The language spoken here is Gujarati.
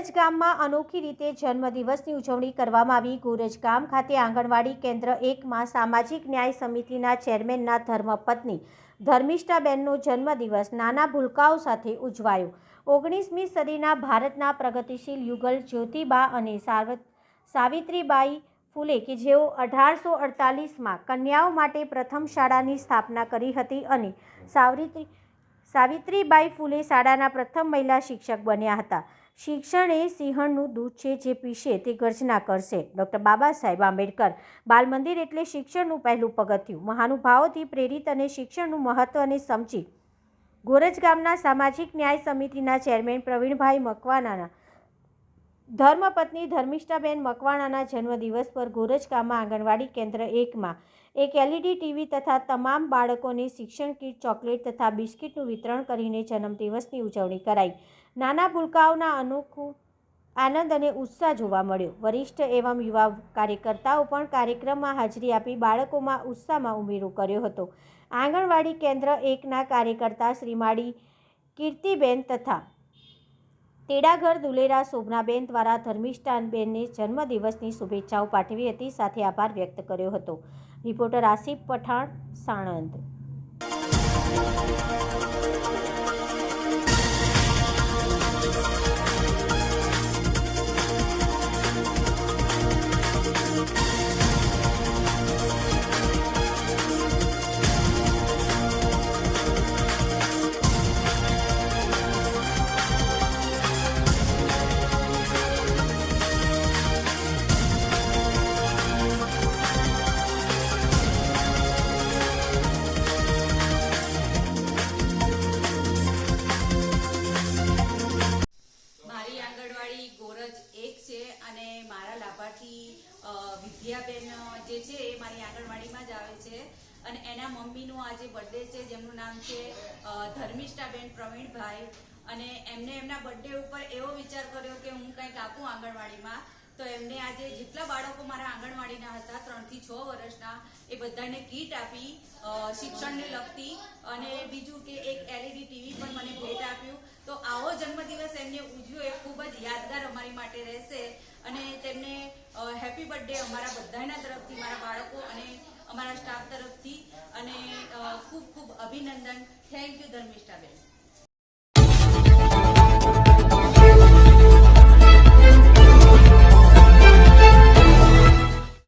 ગોરજ ગામમાં અનોખી રીતે જન્મદિવસની ઉજવણી કરવામાં આવી। ગોરજ ગામ ખાતે આંગણવાડી કેન્દ્ર 1માં સામાજિક ન્યાય સમિતિના ચેરમેનના ધર્મપત્ની ધર્મિષ્ઠાબેનનો જન્મદિવસ નાના ભૂલકાઓ સાથે ઉજવાયો। 19મી સદીના ભારતના પ્રગતિશીલ યુગલ જ્યોતિબા અને સાવિત્રીબાઈ ફૂલે કે જેઓ 1848માં કન્યાઓ માટે પ્રથમ શાળાની સ્થાપના કરી હતી અને સાવિત્રીબાઈ ફૂલે શાળાના પ્રથમ મહિલા શિક્ષક બન્યા હતા। શિક્ષણ એ સિંહણનું દૂધ છે, જે પીશે તે ગર્જના કરશે। ડૉક્ટર બાબા સાહેબ આંબેડકર બાલ મંદિર એટલે શિક્ષણનું પહેલું પગથિયું। મહાનુભાવોથી પ્રેરિત અને શિક્ષણનું મહત્વને સમજી ગોરજ ગામના સામાજિક ન્યાય સમિતિના ચેરમેન પ્રવીણભાઈ મકવાણાના ધર્મપત્ની ધર્મિષ્ઠાબેન મકવાણાના જન્મદિવસ પર ગોરજ ગામમાં આંગણવાડી કેન્દ્ર 1માં એક LED ટીવી તથા તમામ બાળકોને શિક્ષણ કીટ, ચોકલેટ તથા બિસ્કિટનું વિતરણ કરીને જન્મદિવસની ઉજવણી કરાઈ। નાના ભૂલકાઓના અનોખો આનંદ અને ઉત્સાહ જોવા મળ્યો। વરિષ્ઠ એવં યુવા કાર્યકર્તાઓ પણ કાર્યક્રમમાં હાજરી આપી બાળકોમાં ઉત્સાહમાં ઉમેરો કર્યો હતો। આંગણવાડી કેન્દ્ર 1ના કાર્યકર્તા શ્રીમાળી કીર્તિબેન તથા તેડાગર દુલેરા શોભનાબેન દ્વારા ધર્મિષ્ઠાબેનને જન્મદિવસની શુભેચ્છાઓ પાઠવી હતી, સાથે આભાર વ્યક્ત કર્યો હતો। રિપોર્ટર આસિફ પઠાણ, સાણંદ। મારા લાભાર્થી વિદ્યાબેન જે છે એ મારી આંગણવાડીમાં જ આવે છે અને એના મમ્મીનું આજે બર્થડે છે, જેમનું નામ છે ધર્મિષ્ઠાબેન પ્રવીણભાઈ, અને એમને એમના બર્થડે ઉપર એવો વિચાર કર્યો કે હું કંઈક આપું આંગણવાડીમાં। તો એમને આજે જેટલા બાળકો મારા આંગણવાડીના હતા 3 થી 6 વર્ષના, એ બધાને કીટ આપી શિક્ષણને લગતી, અને બીજું કે એક LED ટીવી પણ મને ભેટ આપ્યું। તો આવો જન્મદિવસ એમને ઉજવ્યો એ ખૂબ જ યાદગાર અમારી માટે રહેશે, અને તેમને હેપી બર્થડે અમારા બધાના તરફથી, મારા બાળકો અને અમારા સ્ટાફ તરફથી, અને ખૂબ ખૂબ અભિનંદન। Thank you Dharmishthaben.